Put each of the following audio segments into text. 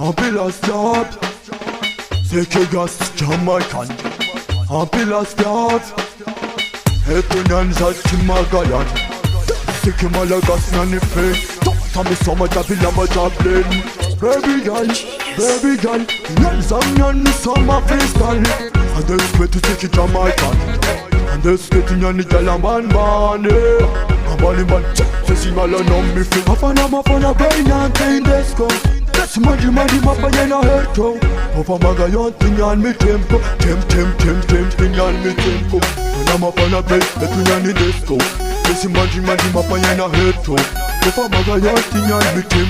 Ambulance stop. C'est que gas Jamaican. Ambulance stop. Etunyan zaki magayan. C'est que malagas nanife. Tami sama jabila majablin. Baby girl, yan zanyan ni sama freestyle. And this way to take it Jamaican. And this getting yan ni jalan ban. Bali man, sesi mala no mi fi. Mafana brain and thing disco. That's madi mapa yena heto. Papa maga yon tinyan mi tempo. Tem yan mi tempo. When mafana brain, betu yan ni disco. Sesi madi mapa yena heto. Papa maga yon tinyan mi tem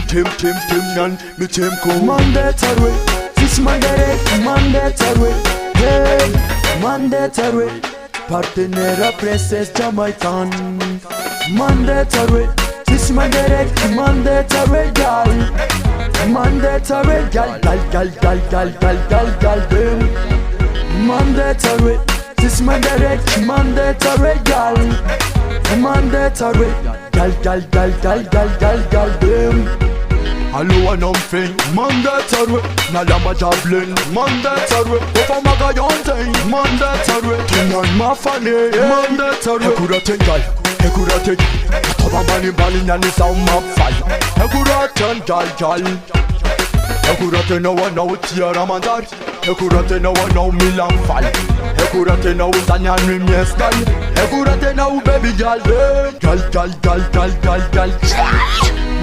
yan mi tempo. Mandatory, sis mandatory. Hey, mandatory. Partenera princess Jamaican. Mandatory, this mandatory gal. Mandatory gal, boom. Mandatory, this mandatory gal. Mandatory gal, boom. Hello and nothing, mandatory. Nalama jablin, mandatory. Opa maga yonting, mandatory. Tingan mafane, mandatory. Ekuraten gal. Tova bali nani sauma fal. Ekuraten gal. Ekuraten no one no tiara mandar. Ekuraten no one no milan fal. Ekuraten no zanyan mi miestal. Ekuraten no baby gal. Gal.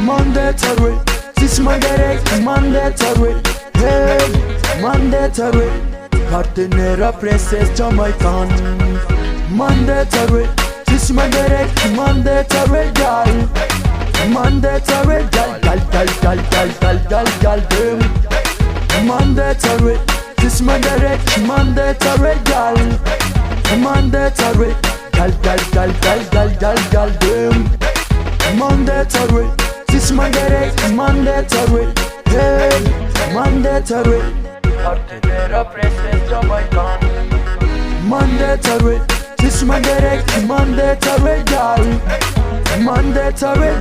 Mandatory. This mandatory. Hey, mandatory. Partenera princess Jamaican. Mandatory. This mandatory gal. Mandatory gal, boom. Mandatory. This mandatory gal. Mandatory gal, boom. Mandatory. This mandatory. Hey, mandatory. Partenera princess Jamaican. Mandatory. This mandatory gal. Mandatory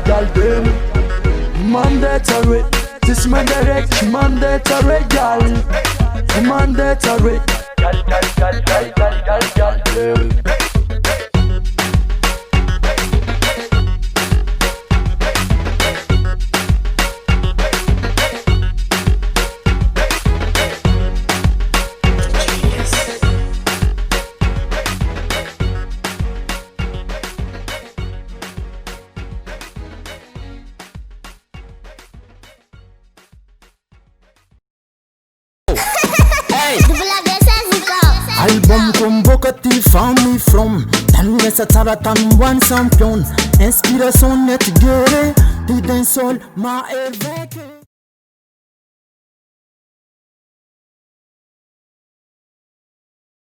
gal, boom. Mandatory. This mandatory gal. Mandatory gal, boom. Album convocatif famille from Tanoué Sataratan one champion. Inspiration net guéré. Tout d'un sol m'a évoqué.